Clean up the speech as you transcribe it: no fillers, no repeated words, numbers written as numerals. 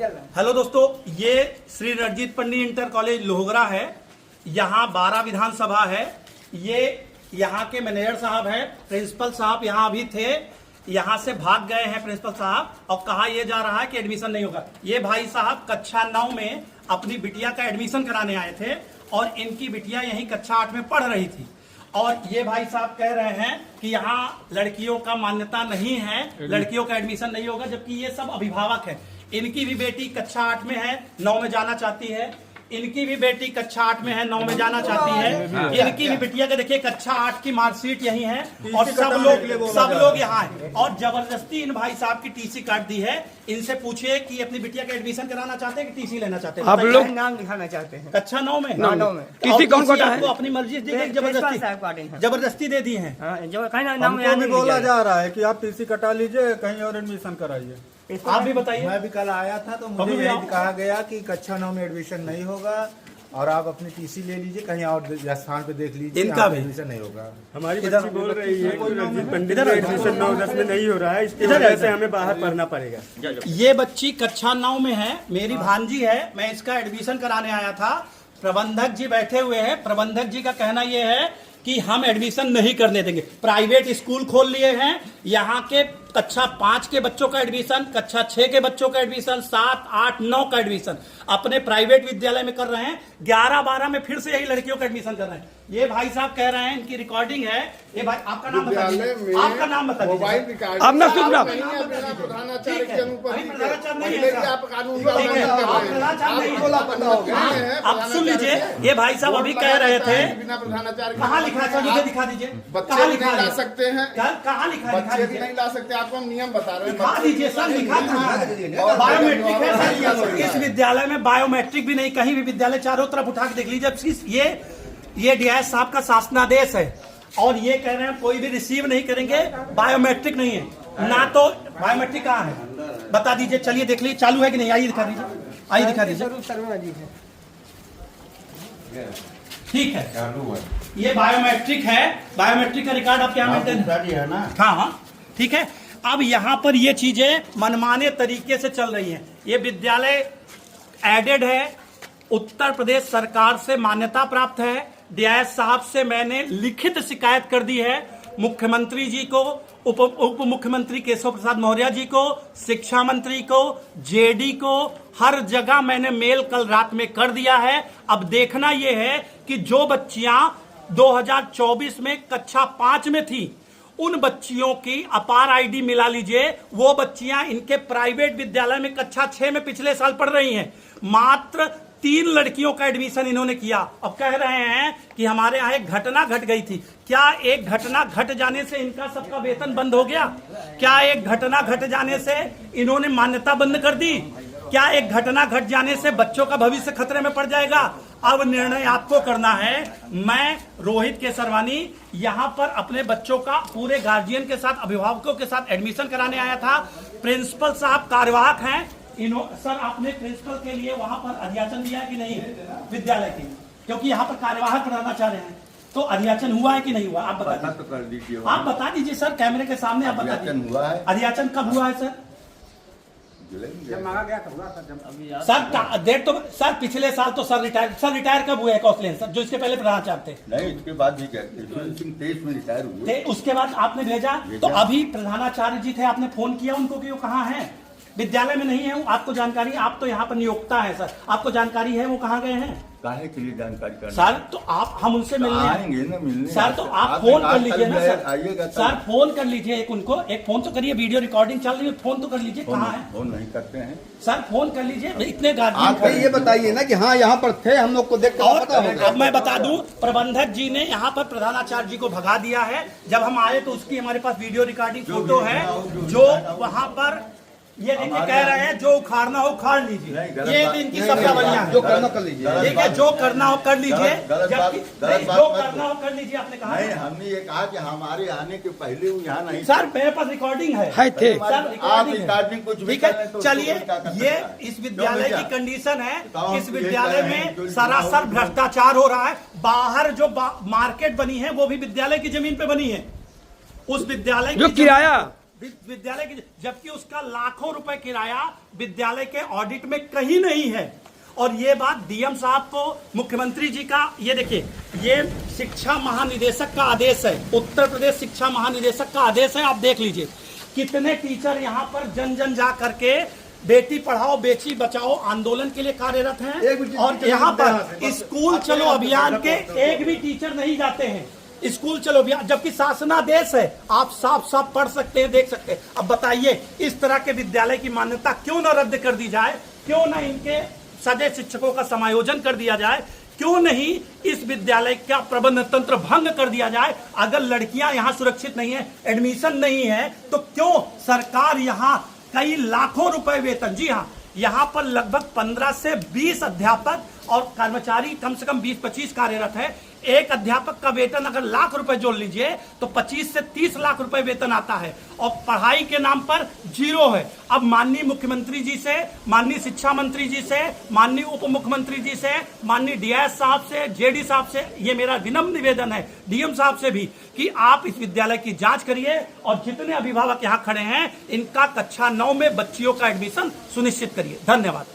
Hello दोस्तों, ये श्री रणजीत पंडित inter college लोहगरा है। यहाँ 12 विधानसभा है। ये यहाँ के मैनेजर साहब है, प्रिंसिपल साहब यहाँ अभी थे, यहाँ से भाग गए हैं प्रिंसिपल साहब, और कहा यह जा रहा है कि एडमिशन नहीं होगा। ये भाई साहब कक्षा 9 में अपनी बिटिया का एडमिशन कराने आए थे और इनकी बिटिया यहीं कक्षा 8 में पढ़ रही थी। और ये भाई साहब कह रहे हैं कि यहाँ लड़कियों का मान्यता नहीं है, लड़कियों का एडमिशन नहीं होगा, जबकि ये सब अभिभावक है। इनकी भी बेटी कक्षा 8 में है, 9 में जाना चाहती है। इनकी भी बेटी कक्षा 8 में है, 9 में जाना चाहती है। इनकी भी बिटिया का देखिए कक्षा 8 की मार्कशीट यहीं है और सब लोग यहाँ हैं। और जबरदस्ती इन भाई साहब की टीसी काट दी है। इनसे पूछिए कि अपनी बिटिया का एडमिशन कराना चाहते हैं कि टीसी लेना चाहते हैं। आप लोग नाम लिखाना चाहते हैं कक्षा 9 में टीसी कौन काटा है? अपनी मर्जी से जबरदस्ती दे दी है। हमको भी बोला जा रहा है कि आप टीसी कटा लीजिए, कहीं और एडमिशन कराइए। आप भी बताइए। मैं भी कल आया था तो मुझे यही कहा गया कि कक्षा 9 में एडमिशन नहीं होगा और आप अपनी टीसी ले लीजिए, कहीं और स्थान पे देख लीजिए, इनका भी एडमिशन नहीं होगा। हमारी बच्ची बोल रही है कि रणजीत पंडित का एडमिशन 9-10 में नहीं हो रहा है, इसकी वजह से हमें बाहर पढ़ना पड़ेगा। ये बच्ची कक्षा 9 में है, मेरी भांजी है, मैं इसका एडमिशन कराने आया था। प्रबंधक जी बैठे हुए हैं। प्रबंधक जी का कहना यह है कि हम एडमिशन नहीं करने देंगे। प्राइवेट स्कूल खोल लिए हैं, यहाँ के कक्षा 5 के बच्चों का एडमिशन, कक्षा 6 के बच्चों का एडमिशन, 7, 8, 9 का एडमिशन अपने प्राइवेट विद्यालय में कर रहे हैं। 11, 12 में फिर से यही लड़कियों का एडमिशन कर रहे हैं। ये भाई साहब कह रहे हैं, इनकी रिकॉर्डिंग है। ये भाई आपका नाम बता दीजिए, आपका नाम बता दीजिए। अपना शुभ नाम। आप सुन लीजिए, ये भाई साहब अभी कह रहे थे, कहाँ लिखा है मुझे दिखा दीजिए। बच्चे नहीं ला सकते हैं, कहाँ लिखा है? बच्चे भी नहीं ला सकते, आपको हम नियम बता रहे हैं। दिखा दीजिए सर, लिखा कहाँ है? बायोमेट्रिक है सर। इस विद्यालय में बायोमेट्रिक भी नहीं, कहीं भी विद्यालय चारों तरफ उठा के देख लीजिए। ये डीआईएस साहब का शासनादेश है और ये कह रहे हैं कोई भी रिसीव नहीं करेंगे, बायोमेट्रिक नहीं है ना। तो बायोमेट्रिक कहाँ है बता दीजिए। चलिए देख लीजिए चालू है कि नहीं, आइए दिखा दीजिए, आइए दिखा दीजिए। ठीक है, ये बायोमेट्रिक है, बायोमेट्रिक का रिकॉर्ड आपके यहाँ है ना? हाँ, ठीक है। अब यहाँ पर ये चीजें मनमाने तरीके से चल रही हैं। ये विद्यालय एडेड है, उत्तर प्रदेश सरकार से मान्यता प्राप्त है। डीआईएस साहब से मैंने लिखित शिकायत कर दी है, मुख्यमंत्री जी को, उप मुख्यमंत्री केशव प्रसाद मौर्य जी को, शिक्षा मंत्री को, जेडी को, हर जगह मैंने मेल कल रात में कर दिया है। अब देखना यह है कि जो बच्चियां 2024 में कक्षा 5 में थी, उन बच्चियों की अपार आईडी मिला लीजिए। वो बच्चियां इनके प्राइवेट विद्यालय में कक्षा 6 में पिछले साल पढ़ रही हैं। मात्र 3 लड़कियों का एडमिशन इन्होंने किया। अब कह रहे हैं कि हमारे यहाँ एक घटना घट गई थी। क्या एक घटना घट जाने से इनका सबका वेतन बंद हो गया? क्या एक घटना घट जाने से इन्होंने मान्यता बंद कर दी? क्या एक घटना घट जाने से बच्चों का भविष्य खतरे में पड़ जाएगा? अब निर्णय आपको करना है। मैं रोहित केसरवानी यहाँ पर अपने बच्चों का पूरे गार्जियन के साथ, अभिभावकों के साथ एडमिशन कराने आया था। प्रिंसिपल साहब कार्यवाहक हैं। सर, आपने प्रिंसिपल के लिए वहां पर अध्याचन दिया कि नहीं विद्यालय की? क्योंकि यहाँ पर कार्यवाहक बनाना चाह रहे हैं, तो अध्याचन हुआ है कि नहीं हुआ? आप बता दीजिए। कर दीजिए, आप बता दीजिए सर, कैमरे के सामने आप बता दीजिए। हुआ है। अध्याचन कब हुआ है सर? सर डेट तो सर पिछले साल तो सर रिटायर कब हुए कौशलेन सर, जो इसके पहले प्रधानाचार्य थे? नहीं, इसके बाद भी कहते 23 में रिटायर हुए। उसके बाद आपने भेजा, तो अभी प्रधानाचार्य जी थे, आपने फोन किया उनको कि वो कहाँ है? विद्यालय में नहीं है। आपको जानकारी, आप तो यहाँ पर नियोक्ता है सर, आपको जानकारी है वो कहाँ गए हैं? काहे के लिए जानकारी करना? सर तो आप, हम उनसे मिलने आएंगे ना, मिलने। सर तो आप फोन कर लीजिए ना सर, आइएगा सर फोन कर लीजिए, एक फोन तो करिए, वीडियो रिकॉर्डिंग चल रही है, फोन तो कर लीजिए। कहाँ है? फोन नहीं करते हैं सर, फोन कर लीजिए। इतने आप ये बताइए ना कि हाँ यहाँ पर थे, हम लोग को देख कर पता होगा। अब मैं बता दूं, प्रबंधक जी ने यहाँ पर प्रधानाचार्य जी को भगा दिया है। जब हम आए तो उसकी हमारे पास वीडियो रिकॉर्डिंग फोटो है, जो वहाँ पर ये देखिए कह रहे हैं जो उखाड़ना हो उखाड़ लीजिए। ये इनकी सबका बढ़िया है, जो करना कर लीजिए। ठीक है, जो करना हो कर लीजिए, जो करना हो कर लीजिए। आपने कहा नहीं, हमने ये कहा कि हमारे आने के पहले वो यहाँ नहीं। सर मेरे पास रिकॉर्डिंग है थे। आप रिकॉर्डिंग कुछ भी ठीक है। करें तो चलिए, ये इस विद्यालय की कंडीशन है। इस विद्यालय में सरासर भ्रष्टाचार हो रहा है। बाहर जो मार्केट बनी है वो भी विद्यालय की जमीन पे बनी है। उस विद्यालय जो किराया विद्यालय की, जबकि उसका लाखों रुपए किराया विद्यालय के ऑडिट में कहीं नहीं है। और ये बात डीएम साहब को, मुख्यमंत्री जी का, ये देखिए, ये शिक्षा महानिदेशक का आदेश है, उत्तर प्रदेश शिक्षा महानिदेशक का आदेश है। आप देख लीजिए कितने टीचर यहाँ पर जन जन जा करके बेटी पढ़ाओ बेटी बचाओ आंदोलन के लिए कार्यरत हैं। और यहाँ पर स्कूल चलो अभियान के एक भी टीचर नहीं जाते हैं। स्कूल चलो अभियान, जबकि शासनादेश है, आप साफ साफ पढ़ सकते हैं, देख सकते हैं। अब बताइए इस तरह के विद्यालय की मान्यता क्यों न रद्द कर दी जाए, क्यों न इनके सजै शिक्षकों का समायोजन कर दिया जाए, क्यों नहीं इस विद्यालय का प्रबंध तंत्र भंग कर दिया जाए। अगर लड़कियां यहाँ सुरक्षित नहीं है, एडमिशन नहीं है, तो क्यों सरकार यहाँ कई लाखों रुपए वेतन, जी हाँ, यहाँ पर लगभग 15 से 20 अध्यापक और कर्मचारी कम से कम 20-25 कार्यरत है। एक अध्यापक का वेतन अगर लाख रुपए जोड़ लीजिए तो 25 से 30 लाख रुपए वेतन आता है, और पढ़ाई के नाम पर जीरो है। अब माननीय मुख्यमंत्री जी से, माननीय शिक्षा मंत्री जी से, माननीय उप मुख्यमंत्री जी से, माननीय डीएस साहब से, जेडी साहब से ये मेरा विनम्र निवेदन है, डीएम साहब से भी, कि आप इस विद्यालय की जांच करिए और जितने अभिभावक यहाँ खड़े हैं इनका कक्षा 9 में बच्चियों का एडमिशन सुनिश्चित करिए। धन्यवाद।